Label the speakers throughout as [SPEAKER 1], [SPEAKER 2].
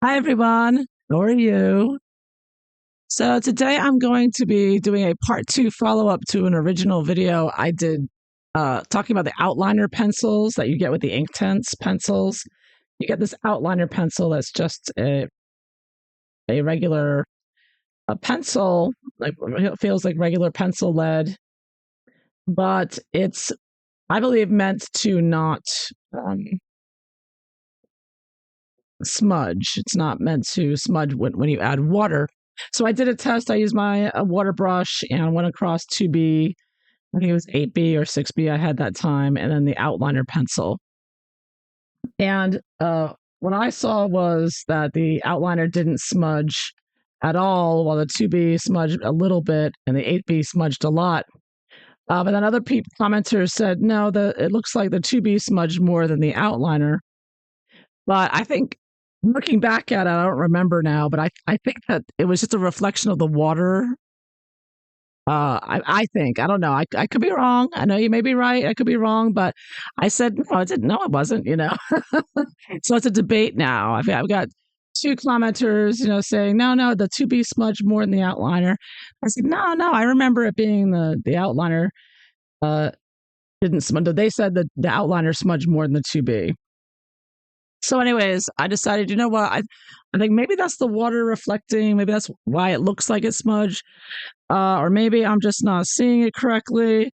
[SPEAKER 1] Hi everyone, how are you? So today I'm going to be doing a part two follow-up to an original video I did talking about the outliner pencils that you get with the Inktense pencils. You get this outliner pencil that's just a regular pencil, like it feels like regular pencil lead, but it's I believe meant to not um, smudge. It's not meant to smudge when you add water. So I did a test. I used my water brush and went across 2B. I think it was 8B or 6B I had that time, and then the outliner pencil. And what I saw was that the outliner didn't smudge at all, while the 2B smudged a little bit and the 8B smudged a lot. But then other commenters said, no, it looks like the 2B smudged more than the outliner. But I think looking back at it, I don't remember now, but I think that it was just a reflection of the water. I think I don't know. I could be wrong. I know you may be right. I could be wrong, but I said no. I didn't. No, it wasn't. So it's a debate now. I've got two commenters, saying no, the 2B smudged more than the outliner. I said no. I remember it being the outliner uh, didn't smudge. They said that the outliner smudged more than the 2B. So, anyways, I decided, you know what? I think maybe that's the water reflecting. Maybe that's why it looks like it's smudged. Or maybe I'm just not seeing it correctly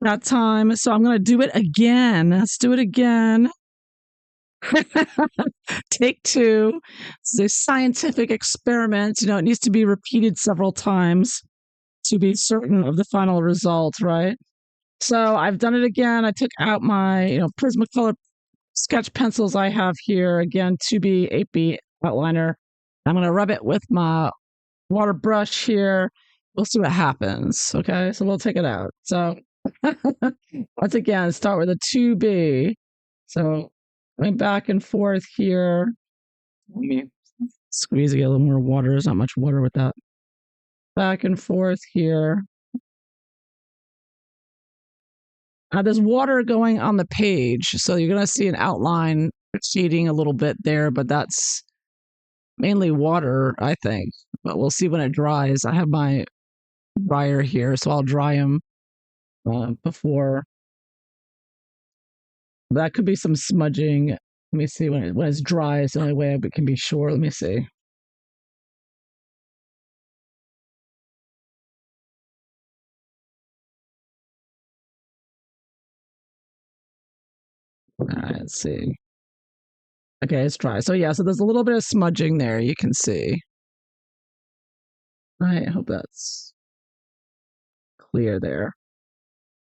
[SPEAKER 1] that time. So I'm going to do it again. Let's do it again. Take two. It's a scientific experiment. It needs to be repeated several times to be certain of the final result, right? So I've done it again. I took out my, Prismacolor sketch pencils I have here. Again, 2B, 8B outliner. I'm going to rub it with my water brush here. We'll see what happens. Okay, so we'll take it out. So once again, start with a 2B. So going back and forth here. Let me squeeze to get a little more water. There's not much water with that. Back and forth here. There's water going on the page, so you're going to see an outline shading a little bit there, but that's mainly water, I think. But we'll see when it dries. I have my dryer here, so I'll dry them before. That could be some smudging. Let me see when it's dry. It's the only way I can be sure. Let me see. All right, let's see. Okay, it's dry. So yeah, so there's a little bit of smudging there. You can see. I hope that's clear there.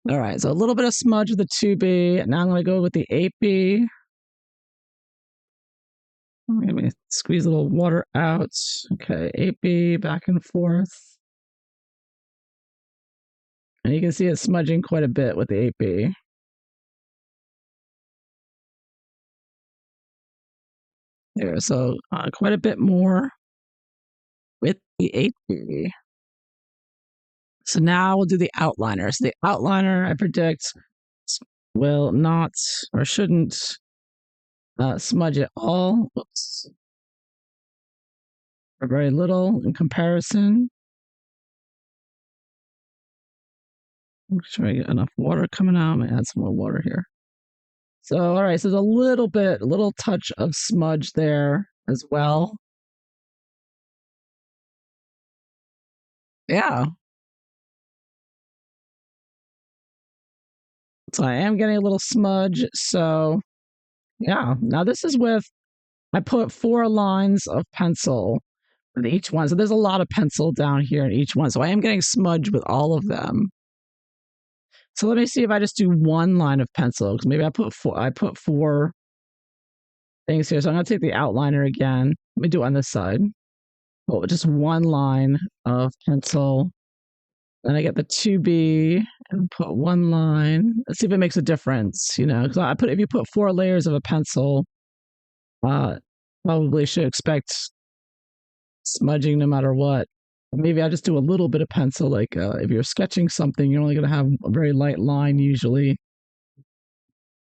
[SPEAKER 1] All right, so a little bit of smudge with the 2B. Now I'm going to go with the 8B. Let me squeeze a little water out. Okay, 8B, back and forth. And you can see it's smudging quite a bit with the 8B. There, so quite a bit more with the 8B. So now we'll do the outliner. So the outliner, I predict, will not or shouldn't smudge at all. Oops. Or very little in comparison. Make sure I get enough water coming out. I'm going to add some more water here. So, all right, so there's a little touch of smudge there as well. Yeah. So I am getting a little smudge. So, yeah. Now this is I put 4 lines of pencil in each one. So there's a lot of pencil down here in each one. So I am getting smudge with all of them. So let me see if I just do one line of pencil, because maybe I put 4 things here. So I'm going to take the outliner again. Let me do it on this side. Oh, just one line of pencil. Then I get the 2B and put one line. Let's see if it makes a difference, because if you put 4 layers of a pencil, probably should expect smudging no matter what. Maybe I just do a little bit of pencil, like if you're sketching something, you're only going to have a very light line usually.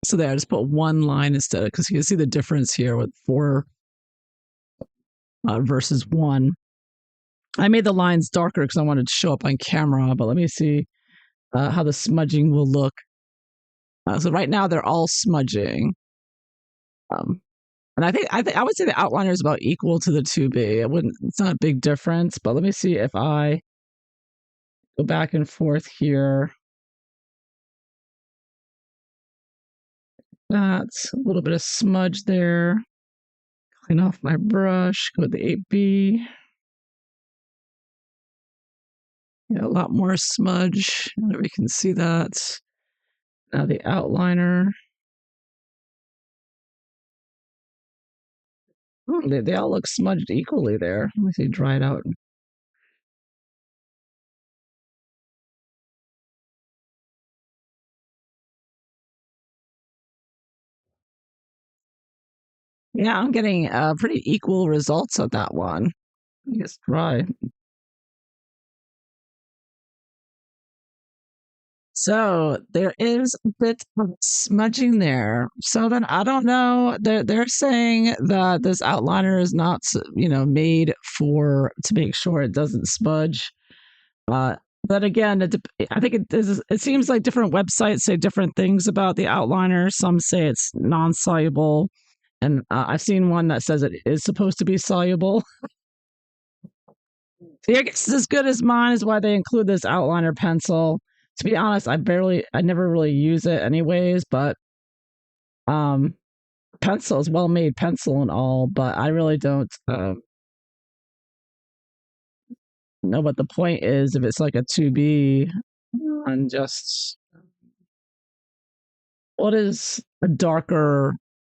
[SPEAKER 1] So there, I just put one line instead, because you can see the difference here with 4 versus 1. I made the lines darker because I wanted to show up on camera, but let me see how the smudging will look. So right now they're all smudging. And I would say the outliner is about equal to the 2B. It's not a big difference, but let me see if I go back and forth here. That's a little bit of smudge there. Clean off my brush, go with the 8B. Yeah, a lot more smudge. We can see that. Now the outliner. They all look smudged equally there. Let me see, dry it out. Yeah, I'm getting pretty equal results of that one. It's dry. So there is a bit of smudging there. So then I don't know. They're saying that this outliner is not, made for to make sure it doesn't smudge. But again, I think it seems like different websites say different things about the outliner. Some say it's non-soluble, and I've seen one that says it is supposed to be soluble. I guess as good as mine is why they include this outliner pencil. To be honest, I never really use it anyways, but um pencil is well made pencil and all, but I really don't know what the point is if it's like a 2B and just what is a darker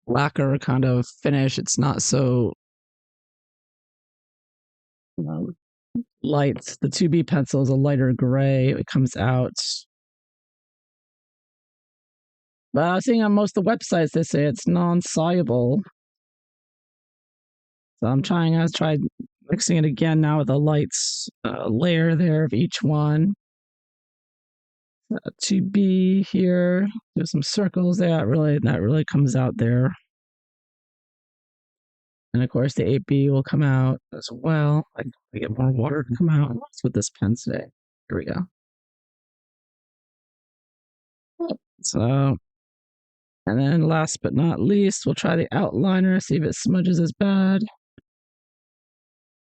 [SPEAKER 1] lacquer kind of finish. It's not so um, light. The 2B pencil is a lighter gray. It comes out. But I was seeing on most of the websites they say it's non-soluble. So I tried mixing it again now with a light layer there of each one. 2B here. There's some circles there. That really comes out there. And of course the 8B will come out as well. I get more water to come out. What's with this pen today? Here we go. So, and then last but not least, we'll try the outliner, see if it smudges as bad.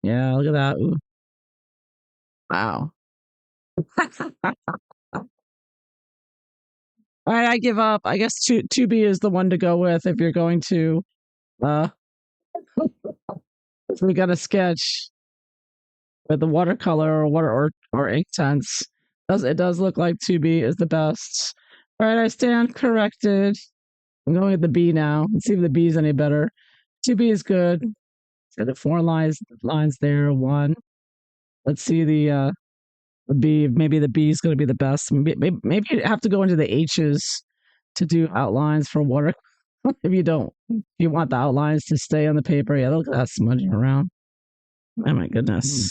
[SPEAKER 1] Yeah, look at that. Ooh. Wow. All right, I give up. I guess 2B is the one to go with if you're going to uh if we got a sketch with the watercolor or Inktense. It does look like 2B is the best. All right, I stand corrected. I'm going with the B now. Let's see if the B is any better. 2B is good. So the 4 lines there. 1. Let's see the B. Maybe the B is going to be the best. Maybe you have to go into the H's to do outlines for water. If you want the outlines to stay on the paper. Yeah, look at that smudging around. Oh my goodness.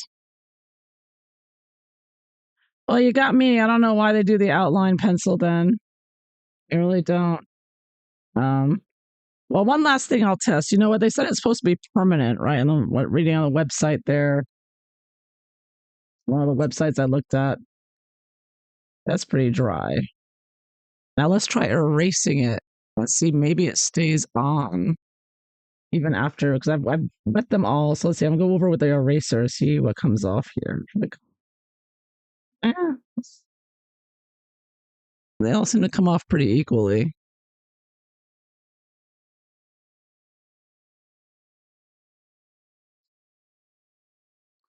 [SPEAKER 1] Well, you got me. I don't know why they do the outline pencil then. I really don't. Well, one last thing I'll test. You know what? They said it's supposed to be permanent, right? And what reading on the website there, one of the websites I looked at, that's pretty dry. Now let's try erasing it. Let's see, maybe it stays on even after, because I've wet them all. So let's see, I'm gonna go over with the eraser, see what comes off here. Yeah, they all seem to come off pretty equally.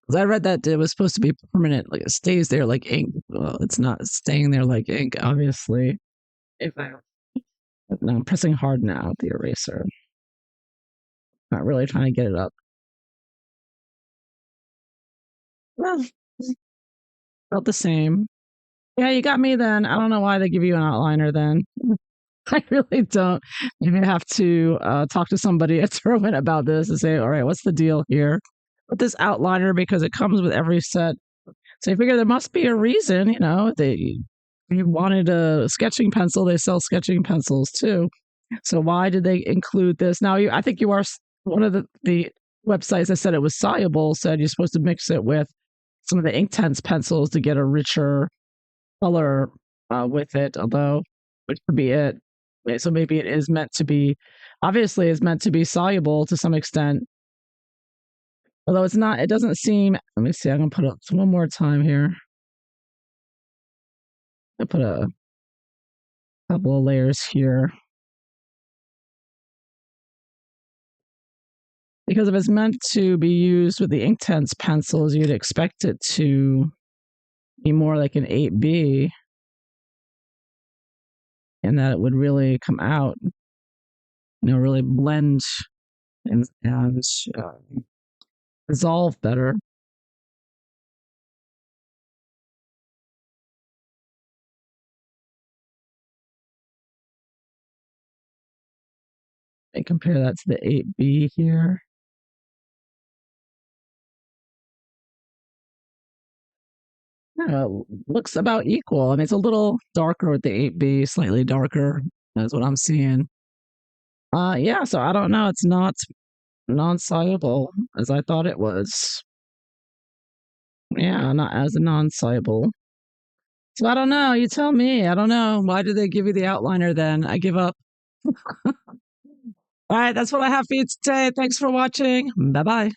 [SPEAKER 1] Because I read that it was supposed to be permanent, like it stays there like ink. Well, it's not staying there like ink, obviously. If I No, I'm pressing hard now with the eraser. Not really trying to get it up. Well, felt the same. Yeah, you got me then. I don't know why they give you an outliner then. I really don't. Maybe I have to talk to somebody at Derwent about this and say, all right, what's the deal here with this outliner? Because it comes with every set. So I figure there must be a reason, you wanted a sketching pencil, they sell sketching pencils too. So why did they include this? Now, I think you are one of the websites that said it was soluble said you're supposed to mix it with some of the Inktense pencils to get a richer color with it, although which could be it. So maybe it is meant to be, obviously, is meant to be soluble to some extent. Although it's not, it doesn't seem. Let me see. I'm gonna put it one more time here. I put a couple of layers here because if it's meant to be used with the Inktense pencils, you'd expect it to be more like an 8B, and that it would really come out, really blend and resolve better. And compare that to the 8B here. Yeah, looks about equal. I mean, it's a little darker with the 8B, slightly darker. That's what I'm seeing. Yeah, so I don't know. It's not non-soluble as I thought it was. Yeah, not as a non-soluble. So I don't know. You tell me. I don't know. Why did they give you the outliner then? I give up. All right, that's what I have for you today. Thanks for watching. Bye bye.